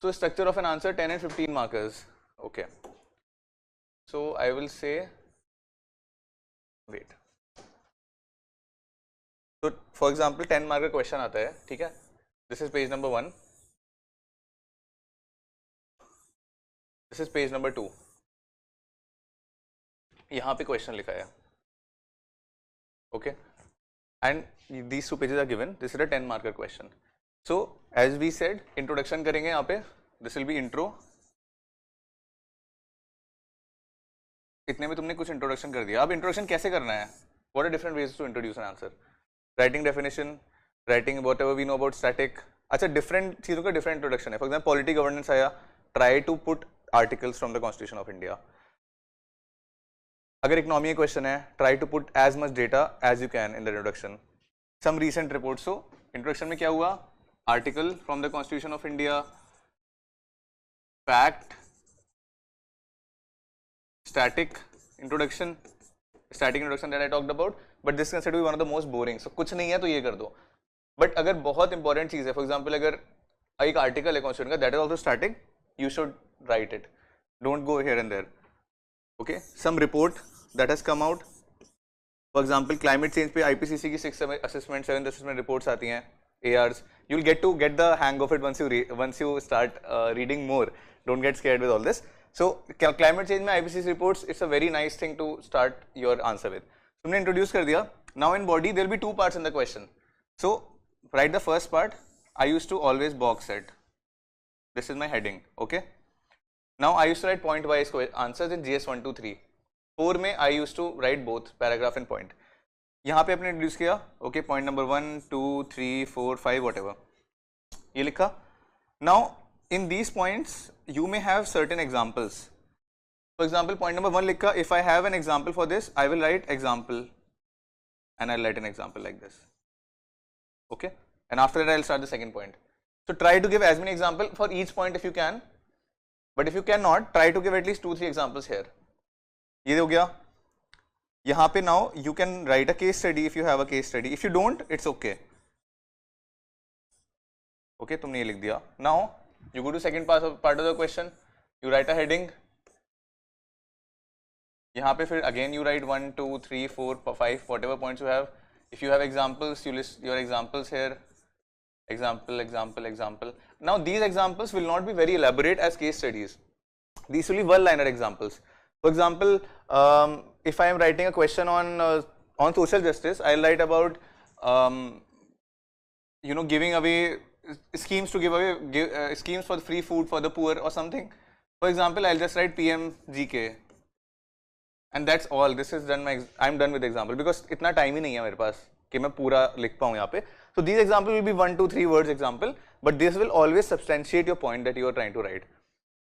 So structure of an answer, 10 and 15 markers. Okay. So I will say, wait. So for example 10 marker question आता है, ठीक है? This is page number 1. This is page number 2. यहाँ पे question लिखा है. Okay. And these 2 pages are given. This is a 10 marker question. So as we said, introduction करेंगे यहाँ पे. This will be intro. इतने में तुमने कुछ introduction कर दिया. अब introduction कैसे करना है? What are different ways to introduce an answer? Writing definition, writing whatever we know about static. अच्छा, different चीज़ों का different introduction है. For example, polity governance आया. Try to put articles from the Constitution of India. अगर economy question है, try to put as much data as you can in the introduction. Some recent reports. So introduction में क्या हुआ? Article from the Constitution of India, fact, static introduction that I talked about, but this is considered to be one of the most boring. So कुछ नहीं है तो ये कर दो. But अगर बहुत important चीज़ है, for example अगर एक article है Constitution का, that is also static, you should write it. Don't go here and there. Okay, some report that has come out. For example, climate change पे IPCC की 6 assessment, 7 assessment reports आती हैं, ARs. You'll get the hang of it once you start reading more. Don't get scared with all this. So climate change में IPCC reports, it's a very nice thing to start your answer with. तुमने introduce कर दिया. Now in body there will be 2 parts in the question. So write the first part. I used to always box it. This is my heading. Okay. Now I used to write point wise answers in GS 1, 2, 3. 4 में I used to write both paragraph and point. यहाँ पे अपने introduce किया. Okay, point number 1, 2, 3, 4, 5, whatever. ये लिखा. Now in these points you may have certain examples. For example, point number 1 लिखा. If I have an example for this, I will write example, and I'll write an example like this. Okay, and after that I'll start the second point. So try to give as many examples for each point if you can. But if you cannot, try to give at least 2-3 examples here. ये हो गया. यहाँ पे now you can write a case study if you have a case study. If you don't, it's okay. Okay, तुमने ये लिख दिया. Now you go to second part of the question. You write a heading. यहाँ पे फिर again you write 1, 2, 3, 4, 5, whatever points you have. If you have examples, you list your examples here. Example. Now these examples will not be very elaborate as case studies. These will be one-liner examples. For example, if I am writing a question on social justice, I'll write about giving away schemes to give away schemes for free food for the poor or something. For example, I'll just write PMGK, and that's all. This is done. I'm done with the example because इतना time ही नहीं है मेरे पास कि मैं पूरा लिख पाऊँ यहाँ पे. So these examples will be 1, 2, 3 words example, but this will always substantiate your point that you are trying to write.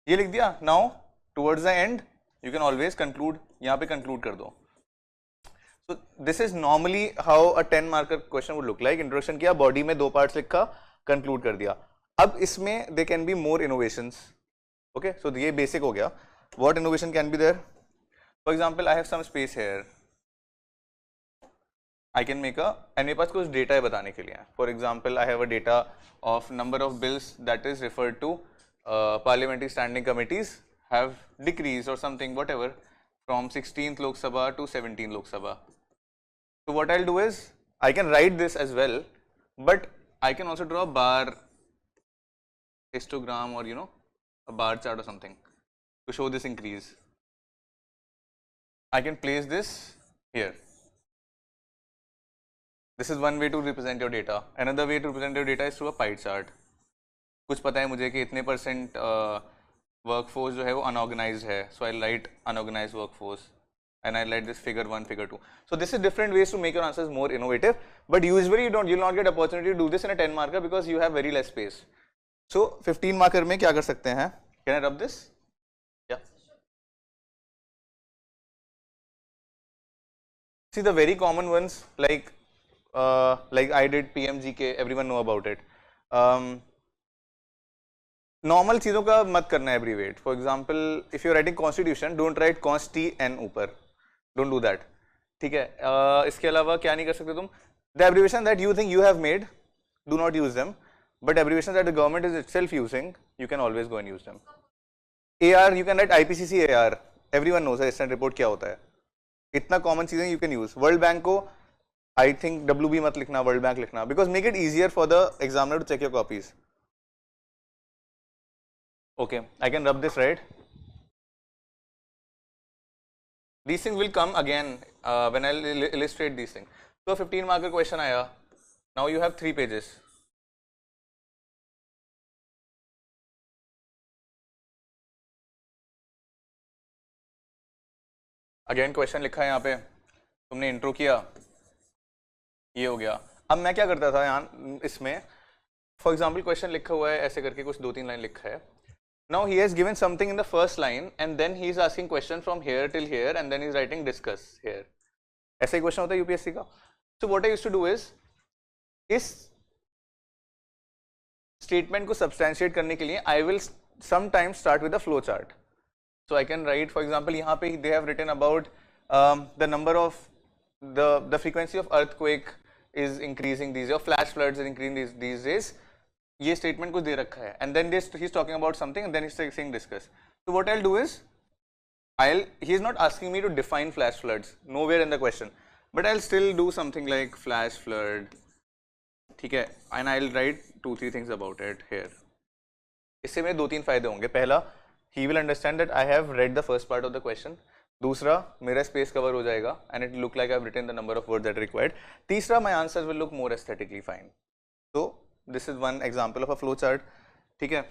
ये लिख दिया. Now towards the end you can always conclude. यहाँ पे conclude कर दो. So this is normally how a 10 marker question would look like. Introduction किया, body में 2 parts लिखा, conclude कर दिया. अब इसमें there can be more innovations. Okay, so ये basic हो गया. What innovation can be there? For example, I have some space here. I can make and मेरे पास कुछ data है बताने के लिए. For example, I have a data of number of bills that is referred to parliamentary standing committees have decreased or something, whatever, from 16th Lok Sabha to 17th Lok Sabha. So what I'll do is I can write this as well, but I can also draw a bar histogram or a bar chart or something to show this increase. I can place this here. This is one way to represent your data. Another way to represent your data is through a pie chart. कुछ पता है मुझे कि इतने % workforce जो है वो unorganized है. So I'll write unorganized workforce, and I'll write this figure 1, figure 2. So this is different ways to make your answers more innovative. But usually you'll not get opportunity to do this in a 10 marker because you have very less space. So 15 marker में क्या कर सकते हैं? Can I rub this? Yeah. See the very common ones like I did PMGK, everyone know about it. Normal चीज़ों का मत करना abbreviate. For example, if you're writing constitution, don't write const n ऊपर. Don't do that. ठीक है. इसके अलावा क्या नहीं कर सकते तुम? The abbreviation that you think you have made, do not use them. but abbreviations that the government is itself using, you can always go and use them. AR, you can write IPCC AR. Everyone knows assessment report क्या होता है. इतना common चीजें you can use. World Bank को I think WB मत लिखना, World Bank लिखना, because make it easier for the examiner to check your copies. Okay, I can rub this, right? These things will come again when I illustrate these things. So 15 marker question आया. Now you have 3 pages. Again question लिखा है यहाँ पे, तुमने intro किया, ये हो गया. अब मैं क्या करता था यहाँ इसमें, फॉर एग्जाम्पल क्वेश्चन लिखा हुआ है ऐसे करके, कुछ 2-3 लाइन लिखा है. Now he has given something in the first line and then he is asking question from here till here and then he is writing discuss here. ऐसा ही क्वेश्चन होता है यूपीएससी का. So what I used to do is, इस statement को substantiate करने के लिए I will sometimes start with the flow chart. So I can write, for example, यहाँ पे they have written about the number of the frequency of earthquake is increasing these days, or flash floods is increasing these days. ये statement कुछ दे रखा है, and then he's talking about something, and then he's saying discuss. So what I'll do is, he's not asking me to define flash floods, nowhere in the question, but I'll still do something like flash flood, ठीक है, and I'll write 2-3 things about it here. इससे मेरे 2-3 फायदे होंगे. पहला, he will understand that I have read the first part of the question. दूसरा, मेरा space cover हो जाएगा and it look like I've written the number of words that are required. तीसरा, my answers will look more aesthetically fine. So this is one example of a flow chart. ठीक है.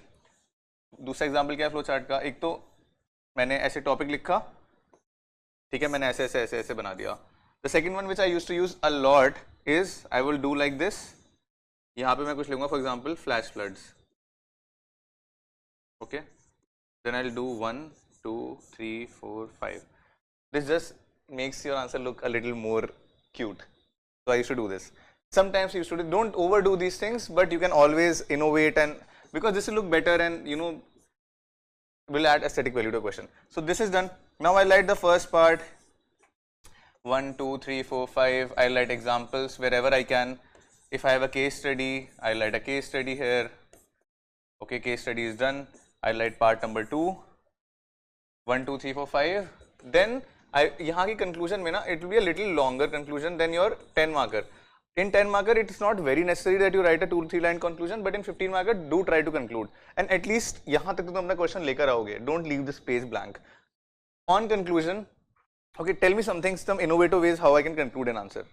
दूसरा example क्या है flow chart का? एक तो मैंने ऐसे topic लिखा, ठीक है, मैंने ऐसे ऐसे ऐसे ऐसे बना दिया. The second one which I used to use a lot is I will do like this. यहाँ पे मैं कुछ लिखूंगा, for example flash floods. Okay. Then I'll do 1, 2, 3, 4, 5. This just makes your answer look a little more cute. So I used to do this. Sometimes you should don't overdo these things, but you can always innovate, and because this will look better and will add aesthetic value to a question. So this is done. Now I write the first part. 1, 2, 3, 4, 5. I write examples wherever I can. If I have a case study, I write a case study here. Okay, case study is done. I write part number 2, 1, 2, 3, 4, 5. Then यहाँ की conclusion में ना, it will be a little longer conclusion than your 10 marker. In 10 marker, it's not very necessary that you write a 2-3 line conclusion, but in 15 marker, do try to conclude. And at least यहाँ तक तो तुम अपना question लेकर आओगे. Don't leave the space blank. On conclusion, okay, tell me some innovative ways how I can conclude an answer.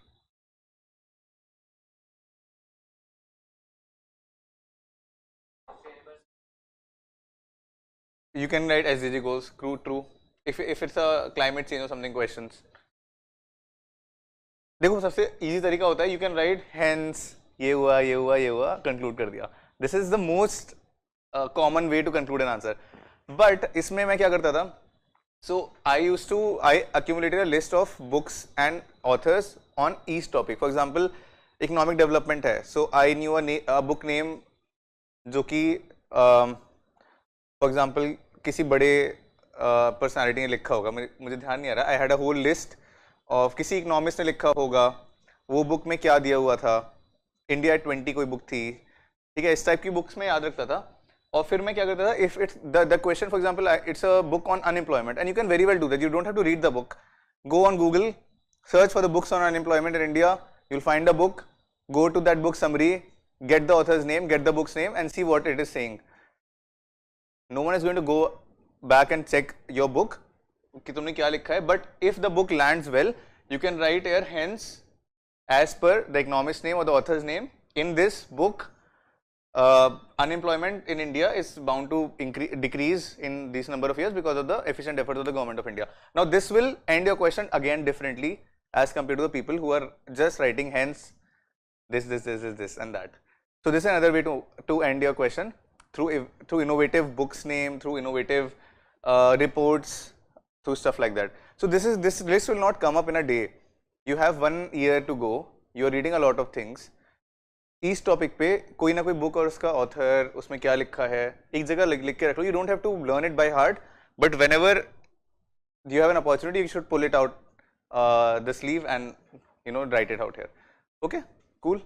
You can write SDG goals, true. If it's a climate change or something questions. देखो सबसे easy तरीका होता है, you can write hence ये हुआ conclude कर दिया. This is the most common way to conclude an answer. But इसमें मैं क्या करता था? So I accumulated a list of books and authors on each topic. For example, economic development है. So I knew a book name जो कि for example किसी बड़े पर्सनालिटी ने लिखा होगा, मुझे ध्यान नहीं आ रहा. I had a whole list of किसी इकोनॉमिस्ट ने लिखा होगा, वो बुक में क्या दिया हुआ था, इंडिया 20 कोई बुक थी, ठीक है, इस टाइप की बुक्स में याद रखता था. और फिर मैं क्या करता था, if it's the question for example it's a book on unemployment and you can very well do that, you don't have to read the book, go on Google, search for the books on unemployment in India, you will find the book, go to that book summary, get the author's name, get the book's name and see what it is saying. No one is going to go back and check your book कि तुमने क्या लिखा है, but if the book lands well, you can write here hence as per the economist's name or the author's name. In this book, unemployment in India is bound to decrease in this number of years because of the efficient efforts of the government of India. Now this will end your question again differently as compared to the people who are just writing hence this and that. So this is another way to end your question through innovative books name, through innovative reports, through stuff like that. So this list will not come up in a day. You have 1 year to go. You are reading a lot of things. इस topic पे कोई ना कोई book और उसका author, उसमें क्या लिखा है, एक जगह लिख के रख लो. You don't have to learn it by heart, but whenever you have an opportunity, you should pull it out the sleeve and write it out here. Okay, cool.